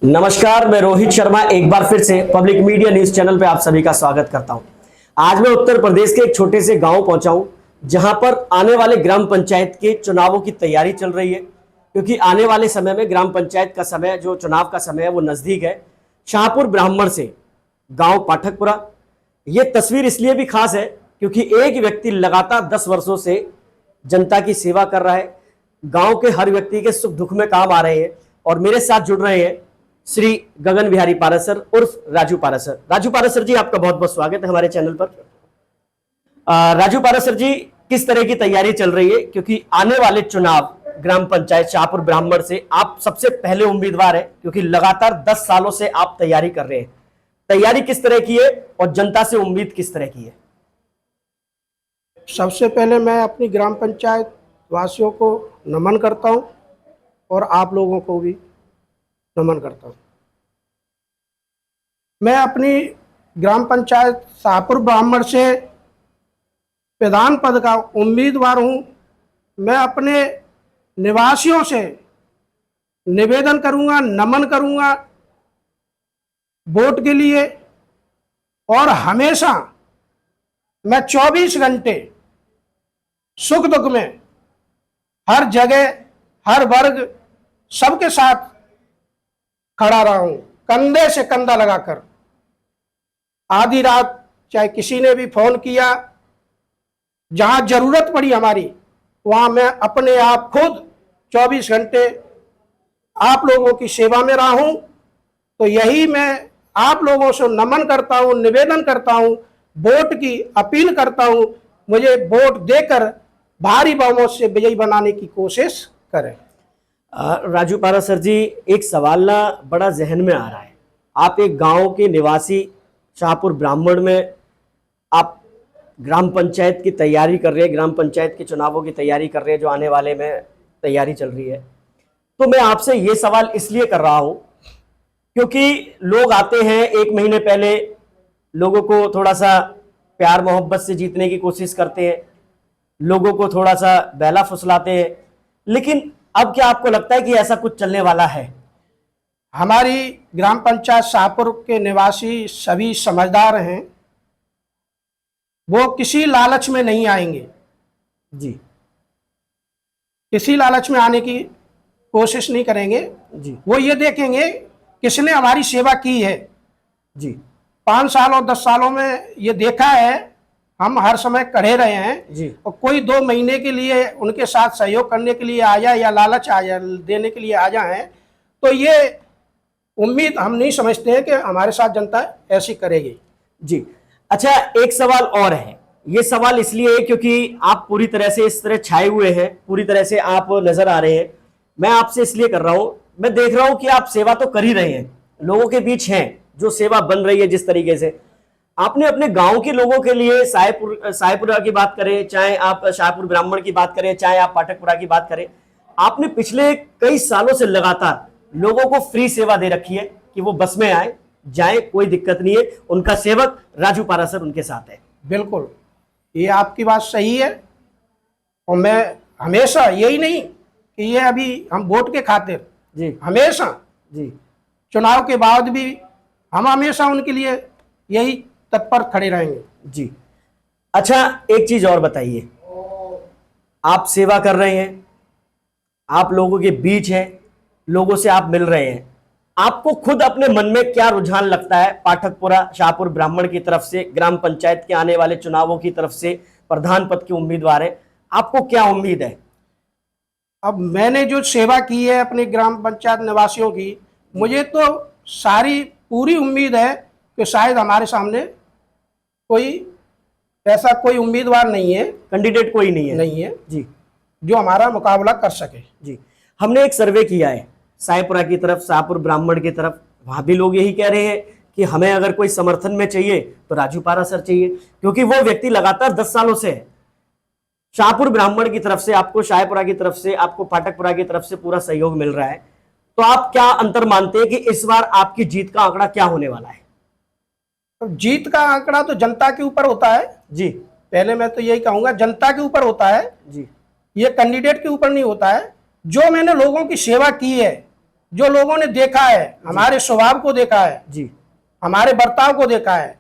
नमस्कार, मैं रोहित शर्मा एक बार फिर से पब्लिक मीडिया न्यूज चैनल पे आप सभी का स्वागत करता हूं। आज मैं उत्तर प्रदेश के एक छोटे से गांव पहुंचा हूं, जहां पर आने वाले ग्राम पंचायत के चुनावों की तैयारी चल रही है, क्योंकि आने वाले समय में ग्राम पंचायत का समय, जो चुनाव का समय है, वो नजदीक है। शाहपुर ब्राह्मण से गांव पाठकपुरा, ये तस्वीर इसलिए भी खास है क्योंकि एक व्यक्ति लगातार 10 वर्षों से जनता की सेवा कर रहा है। गांव के हर व्यक्ति के सुख दुख में काम आ रहे हैं और मेरे साथ जुड़ रहे हैं श्री गगन बिहारी पारासर उर्फ राजू पारासर। राजू पारासर जी, आपका बहुत बहुत स्वागत है हमारे चैनल पर। राजू पारासर जी, किस तरह की तैयारी चल रही है, क्योंकि आने वाले चुनाव ग्राम पंचायत शाहपुर ब्राह्मण से आप सबसे पहले उम्मीदवार है, क्योंकि लगातार 10 सालों से आप तैयारी कर रहे हैं। तैयारी किस तरह की है और जनता से उम्मीद किस तरह की है? सबसे पहले मैं अपनी ग्राम पंचायत वासियों को नमन करता हूं और आप लोगों को भी नमन करता हूं। मैं अपनी ग्राम पंचायत शाहपुर ब्राह्मण से प्रधान पद का उम्मीदवार हूं। मैं अपने निवासियों से निवेदन करूंगा, नमन करूंगा वोट के लिए, और हमेशा मैं 24 घंटे सुख दुख में हर जगह, हर वर्ग, सबके साथ खड़ा रहा हूं, कंधे से कंधा लगाकर। आधी रात चाहे किसी ने भी फोन किया, जहां जरूरत पड़ी हमारी, वहां मैं अपने आप खुद 24 घंटे आप लोगों की सेवा में रहा हूं। तो यही मैं आप लोगों से नमन करता हूं, निवेदन करता हूं, वोट की अपील करता हूं। मुझे वोट देकर भारी बहुमत से विजयी बनाने की कोशिश करें। राजू पारासर जी, एक सवाल ना बड़ा जहन में आ रहा है। आप एक गांव के निवासी, शाहपुर ब्राह्मण में आप ग्राम पंचायत की तैयारी कर रहे हैं, ग्राम पंचायत के चुनावों की तैयारी कर रहे हैं, जो आने वाले में तैयारी चल रही है। तो मैं आपसे ये सवाल इसलिए कर रहा हूं क्योंकि लोग आते हैं, 1 महीने पहले लोगों को थोड़ा सा प्यार मोहब्बत से जीतने की कोशिश करते हैं, लोगों को थोड़ा सा बहला फुसलाते हैं, लेकिन अब क्या आपको लगता है कि ऐसा कुछ चलने वाला है? हमारी ग्राम पंचायत शाहपुर के निवासी सभी समझदार हैं, वो किसी लालच में नहीं आएंगे जी। किसी लालच में आने की कोशिश नहीं करेंगे जी। वो ये देखेंगे किसने हमारी सेवा की है। जी। 5 सालों 10 सालों में ये देखा है, हम हर समय खड़े रहे हैं जी। और कोई 2 महीने के लिए उनके साथ सहयोग करने के लिए आ जाए या लालच आ जाए, देने के लिए आ जाए, तो ये उम्मीद हम नहीं समझते हैं कि हमारे साथ जनता ऐसी करेगी। जी। अच्छा, एक सवाल और है। ये सवाल इसलिए है क्योंकि आप पूरी तरह से इस तरह छाए हुए हैं, पूरी तरह से आप नजर आ रहे हैं। मैं आपसे इसलिए कर रहा हूं, मैं देख रहा हूं कि आप सेवा तो कर ही रहे हैं, लोगों के बीच हैं, जो सेवा बन रही है जिस तरीके से आपने अपने गांव के लोगों के लिए, साहेपुरा की बात करें, चाहे आप शाहपुर ब्राह्मण की बात करें, चाहे आप पाठकपुरा की बात करें, आपने पिछले कई सालों से लगातार लोगों को फ्री सेवा दे रखी है कि वो बस में आए जाए, कोई दिक्कत नहीं है। उनका सेवक राजू पारासर उनके साथ है। बिल्कुल, ये आपकी बात सही है, और मैं हमेशा, यही नहीं कि ये अभी हम वोट के खातिर जी। हमेशा जी। चुनाव के बाद भी हम हमेशा उनके लिए यही तत्पर खड़े रहेंगे। जी। अच्छा, एक चीज और बताइए, आप सेवा कर रहे हैं, आप लोगों के बीच हैं, लोगों से आप मिल रहे हैं, आपको खुद अपने मन में क्या रुझान लगता है पाठकपुरा शाहपुर ब्राह्मण की तरफ से, ग्राम पंचायत के आने वाले चुनावों की तरफ से प्रधान पद के उम्मीदवार है, आपको क्या उम्मीद है? अब मैंने जो सेवा की है अपने ग्राम पंचायत निवासियों की, मुझे तो सारी पूरी उम्मीद है कि शायद हमारे सामने कोई ऐसा कोई उम्मीदवार नहीं है, कैंडिडेट कोई नहीं है जी, जो हमारा मुकाबला कर सके। जी। हमने एक सर्वे किया है साहेपुरा की तरफ, शाहपुर ब्राह्मण की तरफ, वहां भी लोग यही कह रहे हैं कि हमें अगर कोई समर्थन में चाहिए तो राजू पारासर चाहिए, क्योंकि वो व्यक्ति लगातार 10 सालों से है। शाहपुर ब्राह्मण की तरफ से आपको, शाहपुरा की तरफ से आपको, पाठकपुरा की तरफ से पूरा सहयोग मिल रहा है। तो आप क्या अंतर मानते हैं कि इस बार आपकी जीत का आंकड़ा क्या होने वाला है? तो जीत का आंकड़ा तो जनता के ऊपर होता है जी। पहले मैं तो यही कहूंगा, जनता के ऊपर होता है जी। ये कैंडिडेट के ऊपर नहीं होता है। जो मैंने लोगों की सेवा की है, जो लोगों ने देखा है, हमारे स्वभाव को देखा है, जी हमारे बर्ताव को देखा है,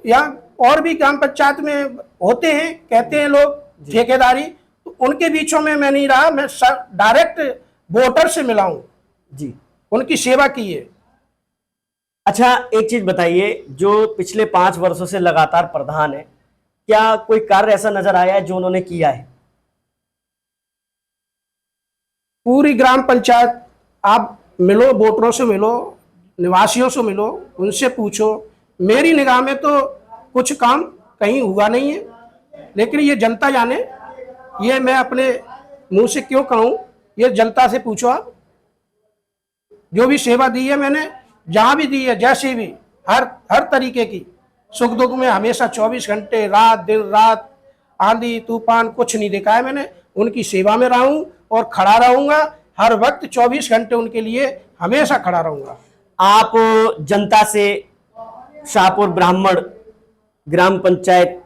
या और भी ग्राम पंचायत में होते हैं, कहते हैं लोग ठेकेदारी, तो उनके बीचों में मैं नहीं रहा। मैं डायरेक्ट वोटर से मिला हूं, जी, उनकी सेवा की है। अच्छा एक चीज बताइए, जो पिछले 5 वर्षों से लगातार प्रधान है, क्या कोई कार्य ऐसा नजर आया है जो उन्होंने किया है? पूरी ग्राम पंचायत आप मिलो, वोटरों से मिलो, निवासियों से मिलो, उनसे पूछो, मेरी निगाह में तो कुछ काम कहीं हुआ नहीं है, लेकिन ये जनता जाने, ये मैं अपने मुंह से क्यों कहूँ, ये जनता से पूछो आप। जो भी सेवा दी है मैंने, जहाँ भी दी है, जैसे भी, हर तरीके की, सुख दुख में हमेशा 24 घंटे, रात दिन रात, आंधी तूफान कुछ नहीं देखा है मैंने। उनकी सेवा में रहा हूँ और खड़ा रहूंगा, हर वक्त 24 घंटे उनके लिए हमेशा खड़ा रहूंगा। आप जनता से शाहपुर ब्राह्मण ग्राम पंचायत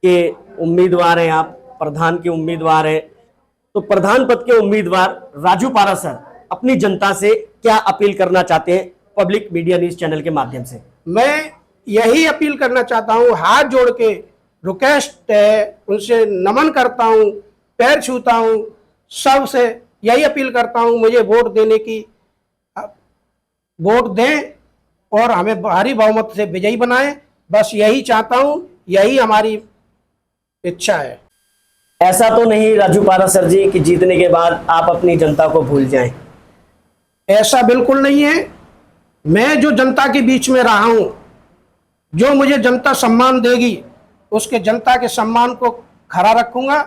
के उम्मीदवार हैं, आप प्रधान के उम्मीदवार हैं, तो प्रधान पद के उम्मीदवार राजू पारासर अपनी जनता से क्या अपील करना चाहते हैं पब्लिक मीडिया न्यूज चैनल के माध्यम से? मैं यही अपील करना चाहता हूँ, हाथ जोड़ के रिक्वेस्ट है, उनसे नमन करता हूँ, पैर छूता हूँ, सबसे यही अपील करता हूँ, मुझे वोट देने की, वोट दें और हमें भारी बहुमत से विजयी बनाएं, बस यही चाहता हूँ, यही हमारी इच्छा है। ऐसा तो नहीं राजू पारासर जी कि जीतने के बाद आप अपनी जनता को भूल जाएं? ऐसा बिल्कुल नहीं है। मैं जो जनता के बीच में रहा हूं, जो मुझे जनता सम्मान देगी, उसके जनता के सम्मान को खरा रखूंगा।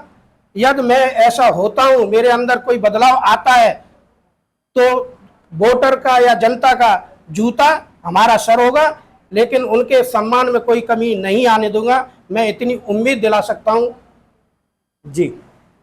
यदि मैं ऐसा होता हूं, मेरे अंदर कोई बदलाव आता है, तो वोटर का या जनता का जूता हमारा सर होगा, लेकिन उनके सम्मान में कोई कमी नहीं आने दूंगा, मैं इतनी उम्मीद दिला सकता हूं। जी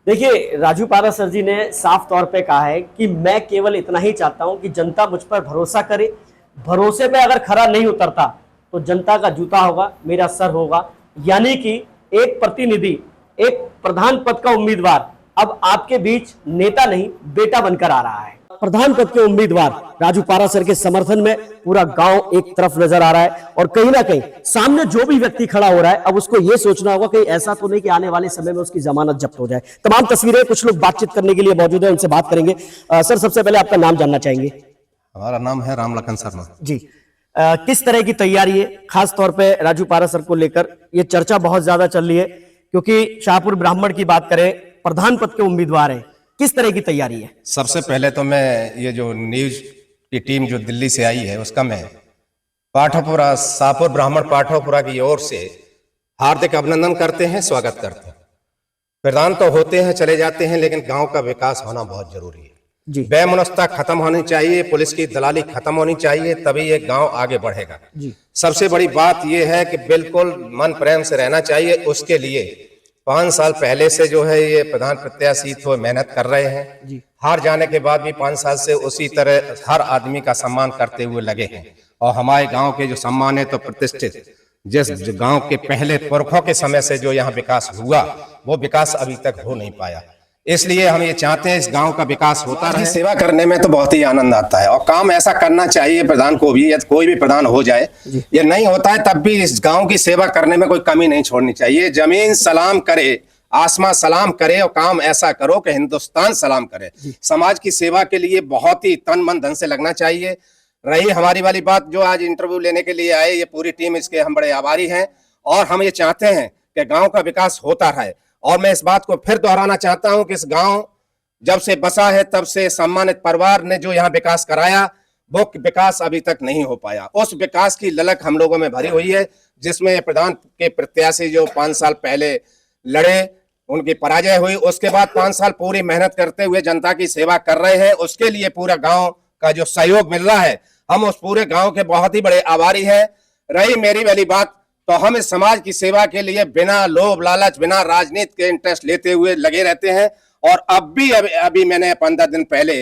देखिए, राजू पारासर जी ने साफ तौर पे कहा है कि मैं केवल इतना ही चाहता हूं कि जनता मुझ पर भरोसा करे, भरोसे पे अगर खरा नहीं उतरता तो जनता का जूता होगा, मेरा सर होगा। यानी कि एक प्रतिनिधि, एक प्रधान पद का उम्मीदवार अब आपके बीच नेता नहीं बेटा बनकर आ रहा है। प्रधान पद के उम्मीदवार राजू पारासर के समर्थन में पूरा गांव एक तरफ नजर आ रहा है, और कहीं ना कहीं सामने जो भी व्यक्ति खड़ा हो रहा है, अब उसको यह सोचना होगा कि ऐसा तो नहीं कि आने वाले समय में उसकी जमानत जब्त हो जाए। तमाम तस्वीरें, कुछ लोग बातचीत करने के लिए मौजूद है, उनसे बात करेंगे। सर, सबसे पहले आपका नाम जानना चाहेंगे? हमारा नाम है राम लखन शर्मा जी। किस तरह की तैयारी है खास तौर पे राजू पारासर को लेकर? ये चर्चा बहुत ज्यादा चल रही है क्योंकि शाहपुर ब्राह्मण की बात करें, प्रधान पद के उम्मीदवार हैं, किस तरह की तैयारी है? सबसे पहले तो मैं ये जो न्यूज की टीम जो दिल्ली से आई है उसका मैं पाठोपुरा, शाहपुर ब्राह्मण पाठोपुरा की ओर से हार्दिक अभिनंदन करते हैं, स्वागत करते हैं। प्रधान तो होते हैं, चले जाते हैं, लेकिन गांव का विकास होना बहुत जरूरी है जी। बेमुनस्ता खत्म होनी चाहिए, पुलिस की दलाली खत्म होनी चाहिए, तभी ये गांव आगे बढ़ेगा जी। सबसे बड़ी बात यह है कि बिल्कुल मन प्रेम से रहना चाहिए। उसके लिए 5 साल पहले से जो है ये प्रधान प्रत्याशी तो मेहनत कर रहे हैं जी। हार जाने के बाद भी 5 साल से उसी तरह हर आदमी का सम्मान करते हुए लगे हैं। और हमारे गांव के जो सम्मान है तो प्रतिष्ठित, जिस गांव के पहले पुरखों के समय से जो यहाँ विकास हुआ, वो विकास अभी तक हो नहीं पाया। इसलिए हम ये चाहते हैं इस गांव का विकास होता रहे। सेवा करने में तो बहुत ही आनंद आता है और काम ऐसा करना चाहिए प्रधान को भी, यदि कोई भी प्रधान हो जाए, ये नहीं होता है तब भी इस गांव की सेवा करने में कोई कमी नहीं छोड़नी चाहिए। जमीन सलाम करे, आसमां सलाम करे और काम ऐसा करो कि हिंदुस्तान सलाम करे। समाज की सेवा के लिए बहुत ही तन मन धन से लगना चाहिए। रही हमारी वाली बात, जो आज इंटरव्यू लेने के लिए आए, ये पूरी टीम, इसके हम बड़े आभारी हैं और हम ये चाहते हैं कि गांव का विकास होता रहे। और मैं इस बात को फिर दोहराना चाहता हूं कि इस गांव जब से बसा है तब से सम्मानित परिवार ने जो यहाँ विकास कराया, वो विकास अभी तक नहीं हो पाया। उस विकास की ललक हम लोगों में भरी हुई है, जिसमें प्रधान के प्रत्याशी जो 5 साल पहले लड़े, उनकी पराजय हुई। उसके बाद 5 साल पूरी मेहनत करते हुए जनता की सेवा कर रहे हैं। उसके लिए पूरा गांव का जो सहयोग मिल रहा है, हम उस पूरे गांव के बहुत ही बड़े आभारी हैं। रही मेरी वाली बात, तो हम इस समाज की सेवा के लिए बिना लोभ लालच, बिना राजनीति के इंटरेस्ट लेते हुए लगे रहते हैं। और अब भी अभी मैंने 15 दिन पहले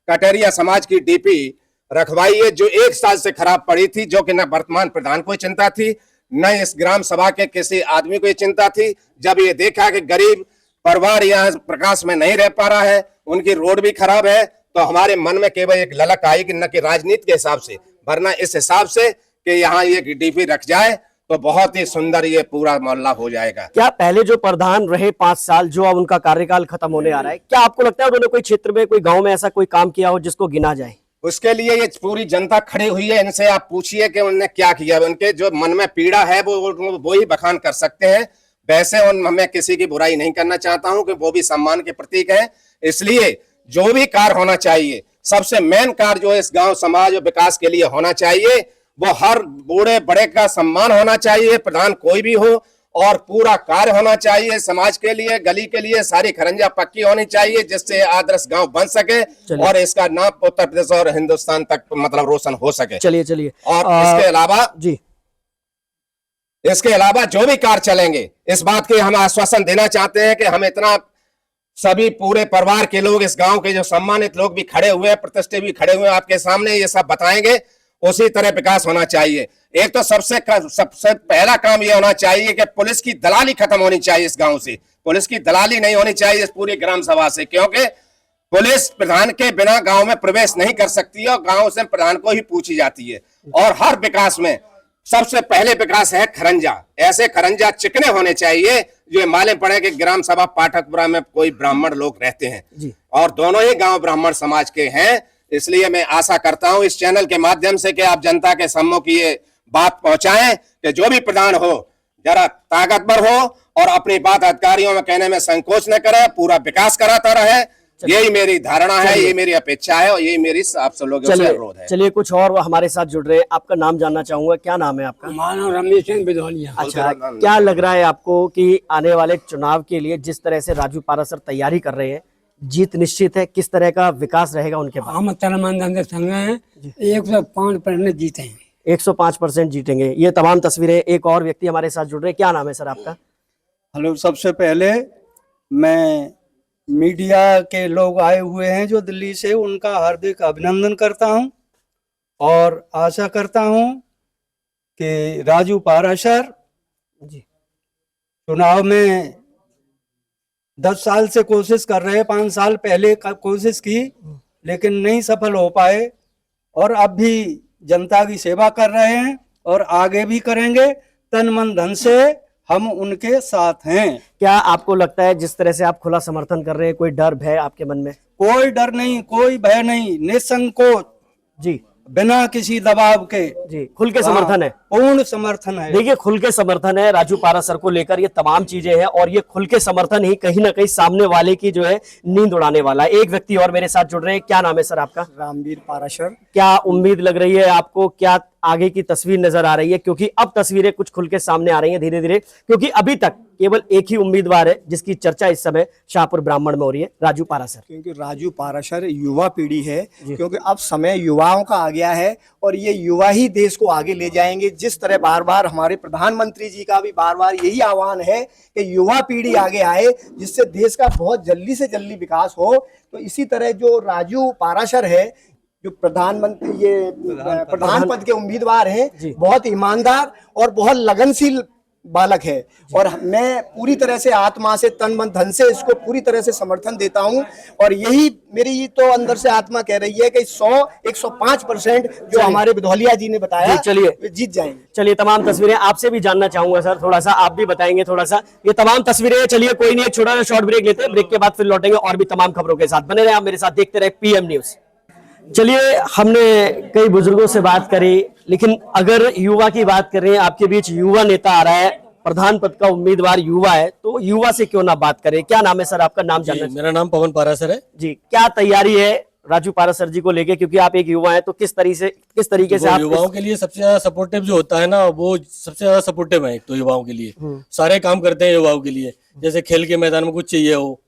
कटरिया समाज की डीपी रखवाई है, जो 1 साल से खराब पड़ी थी, जो कि न वर्तमान प्रधान को चिंता थी, न इस ग्राम सभा के किसी आदमी को चिंता थी। जब ये देखा कि गरीब परिवार यहाँ प्रकाश में नहीं रह पा रहा है, उनकी रोड भी खराब है, तो हमारे मन में केवल एक ललक आई कि न कि राजनीति के हिसाब से, वरना इस हिसाब से कि यहाँ ये डीपी रख जाए तो बहुत ही सुंदर ये पूरा मोहल्ला हो जाएगा। क्या पहले जो प्रधान रहे 5 साल, जो अब उनका कार्यकाल खत्म होने आ रहा है, क्या आपको लगता है उन्होंने कोई क्षेत्र में, कोई गांव में ऐसा कोई काम किया हो जिसको गिना जाए? उसके लिए ये पूरी जनता खड़ी हुई है, इनसे आप पूछिए कि उन्होंने क्या किया। उनके जो मन में पीड़ा है वो ही बखान कर सकते हैं। वैसे मैं किसी की बुराई नहीं करना चाहता हूं कि वो भी सम्मान के प्रतीक है। इसलिए जो भी कार्य होना चाहिए, सबसे मेन कार्य जो इस गांव समाज और विकास के लिए होना चाहिए, वो हर बूढ़े बड़े का सम्मान होना चाहिए, प्रधान कोई भी हो, और पूरा कार्य होना चाहिए समाज के लिए, गली के लिए। सारी खरंजा पक्की होनी चाहिए जिससे आदर्श गांव बन सके और इसका नाम उत्तर प्रदेश और हिंदुस्तान तक मतलब रोशन हो सके। चलिए और इसके अलावा जी, इसके अलावा जो भी कार्य चलेंगे, इस बात के हम आश्वासन देना चाहते हैं कि हम इतना सभी पूरे परिवार के लोग, इस गांव के जो सम्मानित लोग भी खड़े हुए हैं, प्रतिष्ठित भी खड़े हुए हैं, आपके सामने ये सब बताएंगे। उसी तरह विकास होना चाहिए। एक तो सबसे पहला काम यह होना चाहिए कि पुलिस की दलाली खत्म होनी चाहिए इस गांव से। पुलिस की दलाली नहीं होनी चाहिए इस पूरी ग्राम सभा से, क्योंकि पुलिस प्रधान के बिना गांव में प्रवेश नहीं कर सकती है और गांव से प्रधान को ही पूछी जाती है। और हर विकास में सबसे पहले विकास है खरंजा। ऐसे खरंजा चिकने होने चाहिए जो मालूम पड़े कि ग्राम सभा पाठकपुरा में कोई ब्राह्मण लोग रहते हैं और दोनों ही गांव ब्राह्मण समाज के हैं। इसलिए मैं आशा करता हूं इस चैनल के माध्यम से कि आप जनता के सम्मुख ये बात पहुंचाएं कि जो भी प्रधान हो जरा ताकतवर हो और अपनी बात अधिकारियों में कहने में संकोच न करे, पूरा विकास कराता रहे। यही मेरी धारणा है, यही मेरी अपेक्षा है और यही मेरी आप सब लोगों से अनुरोध है। चलिए कुछ और हमारे साथ जुड़ रहे हैं, आपका नाम जानना चाहूंगा। क्या नाम है आपका? मानव रमेश सिंह बिधौलिया। अच्छा, क्या लग रहा है आपको कि आने वाले चुनाव के लिए जिस तरह से राजू पारासर तैयारी कर रहे हैं, जीत निश्चित है? किस तरह का विकास रहेगा उनके पास? हम तनमन संग हैं, 105% जीतेंगे। 105% जीतेंगे। ये तमाम तस्वीरें। एक और व्यक्ति हमारे साथ जुड़ रहे हैं। क्या नाम है सर आपका? हेलो, सबसे पहले मैं मीडिया के लोग आए हुए हैं जो दिल्ली से, उनका हार्दिक अभिनंदन करता हूं और आशा करता हूं कि राजू पाराशर जी चुनाव में 10 साल से कोशिश कर रहे हैं, 5 साल पहले कोशिश की लेकिन नहीं सफल हो पाए और अब भी जनता की सेवा कर रहे हैं और आगे भी करेंगे। तन मन धन से हम उनके साथ हैं। क्या आपको लगता है जिस तरह से आप खुला समर्थन कर रहे हैं, कोई डर भय आपके मन में? कोई डर नहीं, कोई भय नहीं, निसंकोच जी, बिना किसी दबाव के जी, खुल के समर्थन है? पूर्ण समर्थन है। देखिए, खुल के समर्थन है राजू पारासर को लेकर। ये तमाम चीजें हैं और ये खुल के समर्थन ही कहीं ना कहीं सामने वाले की जो है नींद उड़ाने वाला है। एक व्यक्ति और मेरे साथ जुड़ रहे हैं। क्या नाम है सर आपका? रामवीर पाराशर। क्या उम्मीद लग रही है आपको? क्या आगे की तस्वीर नजर आ रही है? क्योंकि अब तस्वीरें कुछ खुल के सामने आ रही हैं धीरे धीरे, क्योंकि अभी तक केवल एक ही उम्मीदवार है जिसकी चर्चा इस समय शाहपुर ब्राह्मण में हो रही है, राजू पारासर। क्योंकि राजू पाराशर युवा पीढ़ी है, क्योंकि अब समय युवाओं का आ गया है और ये युवा ही देश को आगे ले जाएंगे। जिस तरह बार बार हमारे प्रधानमंत्री जी का भी बार बार यही आह्वान है कि युवा पीढ़ी आगे आए जिससे देश का बहुत जल्दी से जल्दी विकास हो। तो इसी तरह जो राजू पाराशर है, जो प्रधानमंत्री ये प्रधान पद के उम्मीदवार हैं, बहुत ईमानदार और बहुत लगनशील बालक है और मैं पूरी तरह से आत्मा से, तन मन धन से इसको पूरी तरह से समर्थन देता हूं। और यही मेरी तो अंदर से आत्मा कह रही है कि 105% जो हमारे बिधौलिया जी ने बताया, चलिए जीत जाएंगे। चलिए, तमाम तस्वीरें आपसे भी जानना चाहूंगा सर, थोड़ा सा आप भी बताएंगे थोड़ा सा। ये तमाम तस्वीरें, चलिए कोई नहीं, एक छोटा सा शॉर्ट ब्रेक लेते हैं, ब्रेक के बाद फिर लौटेंगे और भी तमाम खबरों के साथ। बने रहे आप मेरे साथ, देखते रहे PM न्यूज। चलिए, हमने कई बुजुर्गों से बात करी, लेकिन अगर युवा की बात कर रहे हैं, आपके बीच युवा नेता आ रहा है, प्रधान पद का उम्मीदवार युवा है, तो युवा से क्यों ना बात करें। क्या नाम है सर आपका? नाम जानना? मेरा नाम पवन पारासर है जी। क्या तैयारी है राजू पारासर जी को लेके, क्योंकि आप एक युवा हैं, तो किस तरीके से आप युवाओं के लिए सबसे ज्यादा सपोर्टिव जो होता है ना, वो सबसे ज्यादा सपोर्टिव है। एक तो युवाओं के लिए सारे काम करते हैं युवाओं के लिए, जैसे खेल के मैदान में कुछ चाहिए हो,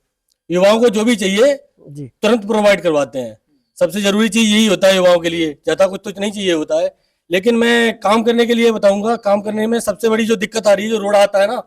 युवाओं को जो भी चाहिए तुरंत प्रोवाइड करवाते हैं। सबसे जरूरी चीज यही होता है युवाओं के लिए, ज्यादा कुछ तो नहीं चाहिए होता है। लेकिन मैं काम करने के लिए बताऊंगा, काम करने में सबसे बड़ी जो दिक्कत आ रही है, जो रोड़ा आता है ना,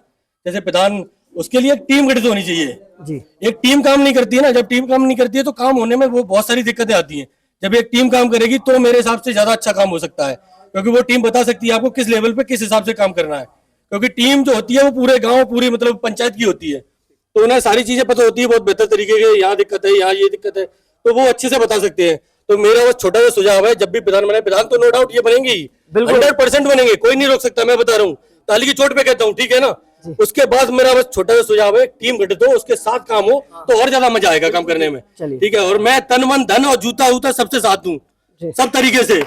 जैसे प्रधान, उसके लिए एक टीम गठित होनी चाहिए जी। एक टीम काम नहीं करती है ना, जब टीम काम नहीं करती है तो काम होने में वो बहुत सारी दिक्कतें आती हैं। जब एक टीम काम करेगी तो मेरे हिसाब से ज्यादा अच्छा काम हो सकता है, क्योंकि वो टीम बता सकती है आपको किस लेवल पे किस हिसाब से काम करना है। क्योंकि टीम जो होती है वो पूरे गाँव, पूरी मतलब पंचायत की होती है, तो उन्हें सारी चीजें पता होती है बहुत बेहतर तरीके के, यहाँ दिक्कत है, यहाँ ये दिक्कत है, तो वो अच्छे से बता सकते हैं। तो मेरा बस छोटा सा सुझाव है, जब भी प्रधान बने, प्रधान तो नो डाउट ये बनेंगे ही, बिल्कुल। 100% बनेंगे, कोई नहीं रोक सकता, मैं बता रहा हूँ, ताली की चोट पे कहता हूँ, ठीक है ना। उसके बाद मेरा बस छोटा सा सुझाव है, टीम गठित हो, उसके साथ काम हो तो और ज्यादा मजा आएगा काम करने में, चलिए। ठीक है। और मैं तन मन धन और जूता उता सबसे साथ दूं, सब तरीके से।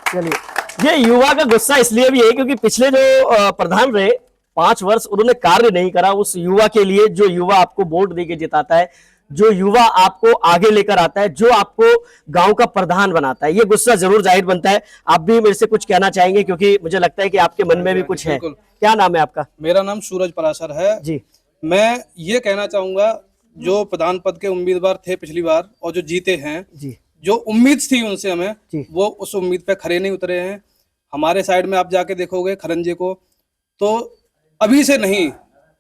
चलिए, ये युवा का गुस्सा इसलिए भी है क्योंकि पिछले जो प्रधान रहे 5 वर्ष उन्होंने कार्य नहीं करा उस युवा के लिए, जो युवा आपको वोट देके जिताता है, जो युवा आपको आगे लेकर आता है, जो आपको गांव का प्रधान बनाता है, ये गुस्सा जरूर जाहिर बनता है। आप भी मेरे से कुछ कहना चाहेंगे क्योंकि मुझे लगता है कि आपके मन में भी कुछ है। क्या नाम है आपका? मेरा नाम सूरज पराशर है जी। मैं ये कहना चाहूंगा, जो प्रधान पद के उम्मीदवार थे पिछली बार और जो जीते हैं जी, जो उम्मीद थी उनसे हमें, जी। वो उस उम्मीद पे खरे नहीं उतरे हैं। हमारे साइड में आप जाके देखोगे खरंजे को, तो अभी से नहीं,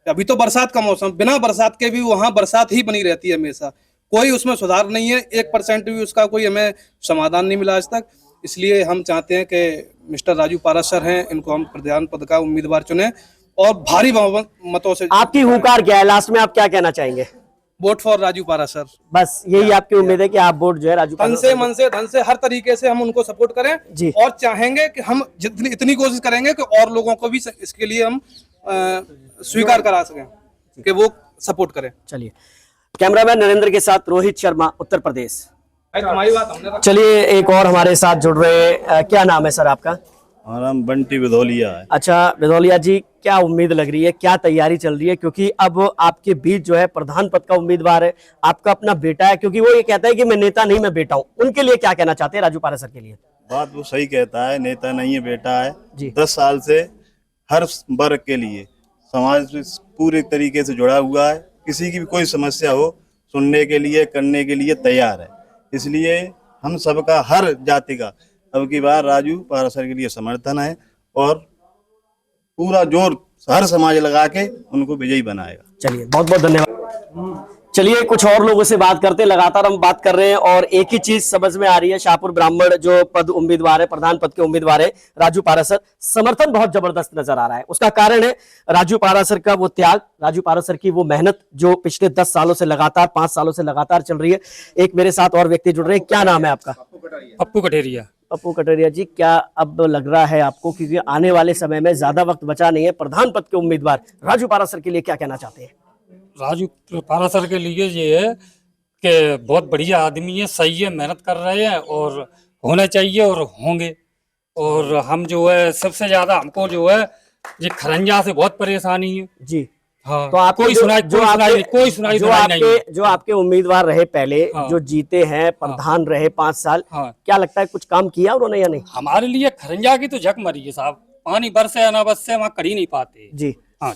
अभी तो बरसात का मौसम, बिना बरसात के भी वहां बरसात ही बनी रहती है हमेशा, कोई उसमें सुधार नहीं है, 1% भी उसका कोई हमें समाधान नहीं मिला आज तक। इसलिए हम चाहते हैं कि मिस्टर राजू पाराशर हैं, इनको हम प्रधान पद का उम्मीदवार चुने और भारी मतों से। आपकी हुंकार क्या है? लास्ट में आप क्या कहना चाहेंगे? Vote for Raju Parashar. बस यही आपकी उम्मीद है कि आप वोट जो है राजू तन से मन से धन से हर तरीके से हम उनको सपोर्ट करें जी। और चाहेंगे कि हम जितनी इतनी कोशिश करेंगे कि और लोगों को भी इसके लिए हम स्वीकार करा सकें कि वो सपोर्ट करें। चलिए, कैमरामैन नरेंद्र के साथ रोहित शर्मा, उत्तर प्रदेश। तुम्हारी बात हमने रखी। चलिए, एक और हमारे साथ जुड़ रहे क्या नाम है सर आपका? हमारा नाम बंटी विधौलिया है। अच्छा विधौलिया जी, क्या उम्मीद लग रही है, क्या तैयारी चल रही है? क्योंकि अब आपके बीच जो है प्रधान पद का उम्मीदवार है, आपका अपना बेटा है, क्योंकि वो ये कहता है कि मैं नेता नहीं, मैं बेटा हूँ। उनके लिए क्या कहना चाहते हैं राजू पाराशर के लिए? बात वो सही कहता है, नेता नहीं है, बेटा है जी। 10 साल से हर वर्ग के लिए समाज से पूरे तरीके से जुड़ा हुआ है। किसी की भी कोई समस्या हो सुनने के लिए, करने के लिए तैयार है। इसलिए हम सबका, हर जाति का अब की बार राजू पाराशर के लिए समर्थन है और पूरा जोर हर समाज लगा के उनको विजयी बनाएगा। चलिए, बहुत बहुत धन्यवाद। चलिए, कुछ और लोगों से बात करते हैं। लगातार हम बात कर रहे हैं और एक ही चीज समझ में आ रही है, शाहपुर ब्राह्मण जो पद उम्मीदवार है, प्रधान पद के उम्मीदवार है राजू पाराशर, समर्थन बहुत जबरदस्त नजर आ रहा है। उसका कारण है राजू पाराशर का वो त्याग, राजू पाराशर की वो मेहनत जो पिछले 10 सालों से लगातार, 5 सालों से लगातार चल रही है। एक मेरे साथ और व्यक्ति जुड़ रहे हैं। क्या नाम है आपका? पप्पू कटेरिया। पप्पू कटरिया जी, क्या अब लग रहा है आपको, क्योंकि आने वाले समय में ज्यादा वक्त बचा नहीं है, प्रधान पद के उम्मीदवार राजू पाराशर के लिए क्या कहना चाहते हैं? राजू पाराशर के लिए ये है कि बहुत बढ़िया आदमी है, सही है, मेहनत कर रहे हैं और होना चाहिए और होंगे। और हम जो है सबसे ज्यादा हमको जो है ये खरंजा से बहुत परेशानी है जी। हाँ, तो आप कोई सुनाई जो आपके उम्मीदवार रहे पहले, हाँ। जो जीते हैं, प्रधान रहे 5 साल, हाँ। क्या लगता है कुछ काम किया उन्होंने या नहीं? हमारे लिए खरंजा की तो झक मरी है साहब, पानी बरसे अनाबस से वहाँ कर ही नहीं पाते। जी हाँ,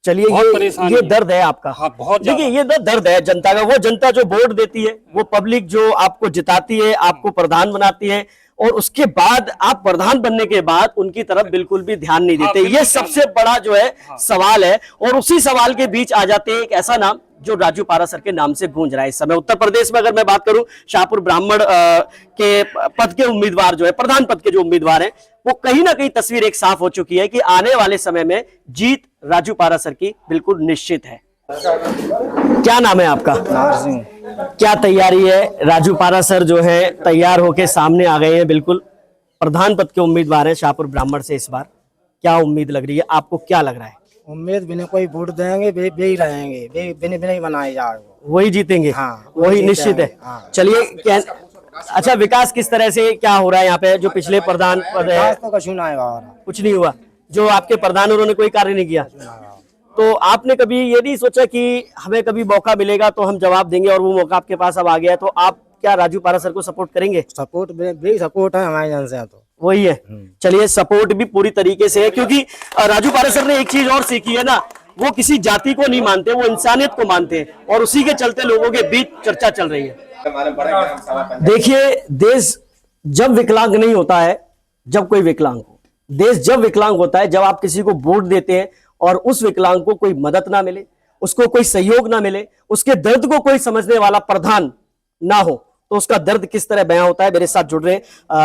चलिए, बहुत ये परेशानी ये है। दर्द है आपका। हाँ, बहुत देखिए, ये दर्द है जनता का। वो जनता जो वोट देती है, वो पब्लिक जो आपको जिताती है, आपको प्रधान बनाती है, और उसके बाद आप प्रधान बनने के बाद उनकी तरफ बिल्कुल भी ध्यान नहीं देते। ये सबसे बड़ा जो है सवाल है, और उसी सवाल के बीच आ जाते हैं एक ऐसा नाम जो राजू पाराशर के नाम से गूंज रहा है इस समय उत्तर प्रदेश में। अगर मैं बात करूं, शाहपुर ब्राह्मण के पद के उम्मीदवार जो है, प्रधान पद के जो उम्मीदवार हैं, वो कहीं ना कहीं तस्वीर एक साफ हो चुकी है कि आने वाले समय में जीत राजू पाराशर की बिल्कुल निश्चित है। क्या नाम है आपका? क्या तैयारी है? राजू पाराशर जो है तैयार होके सामने आ गए हैं, बिल्कुल प्रधान पद के उम्मीदवार हैं शाहपुर ब्राह्मण से। इस बार क्या उम्मीद लग रही है आपको? क्या लग रहा है? उम्मीद बिना कोई वोट देंगे बे ही रहेंगे, बिना ही बनाए जाए वही जीतेंगे। हाँ, वही निश्चित है। हाँ। चलिए, अच्छा विकास किस तरह से क्या हो रहा है यहाँ पे? जो पिछले प्रधान पद है, तो कछु ना आएगा, कुछ नहीं हुआ। जो आपके प्रधान, उन्होंने कोई कार्य नहीं किया। तो आपने कभी ये नहीं सोचा कि हमें कभी मौका मिलेगा तो हम जवाब देंगे, और वो मौका आपके पास अब आ गया है, तो आप क्या राजू पाराशर को सपोर्ट करेंगे? सपोर्ट भी सपोर्ट है हमारे जन से। तो वही है। चलिए, सपोर्ट भी पूरी तरीके से है, क्योंकि राजू पाराशर ने एक चीज और सीखी है ना, वो किसी जाति को नहीं मानते, वो इंसानियत को मानते हैं, और उसी के चलते लोगों के बीच चर्चा चल रही है। देखिए, देश जब विकलांग नहीं होता है, जब कोई विकलांग हो, देश जब विकलांग होता है जब आप किसी को वोट देते हैं और उस विकलांग को कोई मदद ना मिले, उसको कोई सहयोग ना मिले, उसके दर्द को कोई समझने वाला प्रधान ना हो, तो उसका दर्द किस तरह बयां होता है। मेरे साथ जुड़ रहे हैं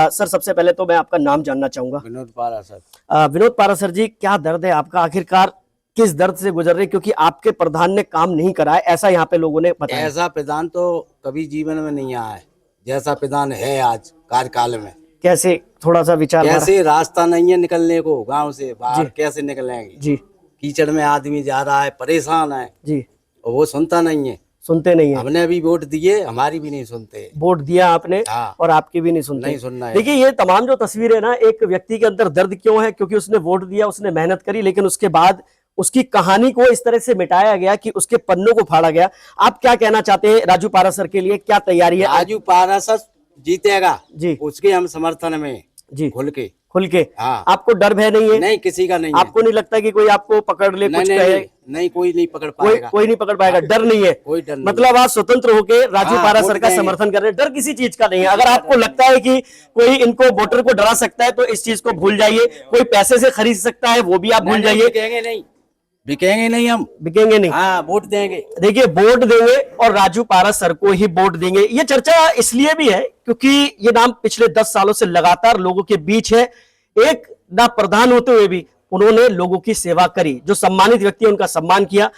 सर, सबसे पहले तो मैं आपका नाम जानना चाहूंगा। विनोद पाराशर। विनोद पाराशर जी, क्या दर्द है आपका? आखिरकार किस दर्द से गुजर रहे? क्योंकि आपके प्रधान ने काम नहीं करा है, ऐसा यहाँ पे लोगों ने बताया। ऐसा प्रधान तो कभी जीवन में नहीं आया है। जैसा प्रधान है आज कार्यकाल में। कैसे, थोड़ा सा विचार हमारा। कैसे रास्ता नहीं है निकलने को, गांव से बाहर कैसे निकलेंगे जी कीचड़ में आदमी जा रहा है, परेशान है जी, और वो सुनता नहीं है। सुनते नहीं है। हमने भी वोट दिए, हमारी भी नहीं सुनते। वोट दिया आपने हाँ। और आपकी भी नहीं सुनते। नहीं सुनना है। देखिए ये तमाम जो तस्वीरें है ना, एक व्यक्ति के अंदर दर्द क्यों है, क्योंकि उसने वोट दिया, उसने मेहनत करी, लेकिन उसके बाद उसकी कहानी को इस तरह से मिटाया गया कि उसके पन्नों को फाड़ा गया। आप क्या कहना चाहते हैं राजू पारासर के लिए, क्या तैयारी है? राजू पारासर जीतेगा जी, उसके हम समर्थन में जी, खुल के। खुल के। हाँ। आपको डर भय नहीं है? नहीं, किसी का नहीं है। आपको नहीं लगता कि कोई आपको पकड़ ले, नहीं, कुछ नहीं, कहे? नहीं, नहीं, कोई नहीं पकड़ कोई पाएगा। कोई नहीं पकड़ पाएगा, डर नहीं है? कोई डर नहीं। मतलब आप स्वतंत्र होकर राजू हाँ, पारासर वोट का देंगे। समर्थन कर रहे हैं, डर किसी चीज का नहीं है। अगर आपको लगता है कि कोई इनको वोटर को डरा सकता है तो इस चीज को भूल जाइए। कोई पैसे से खरीद सकता है वो भी आप भूल जाइए। बिकेंगे नहीं, बिकेंगे नहीं, हम बिकेंगे नहीं। हाँ, वोट देंगे। देखिए वोट देंगे और राजू पारासर को ही वोट देंगे। ये चर्चा इसलिए भी है क्योंकि ये नाम पिछले 10 सालों से लगातार लोगों के बीच है। एक ना प्रधान होते हुए भी उन्होंने लोगों की सेवा करी, जो सम्मानित व्यक्ति है उनका सम्मान किया।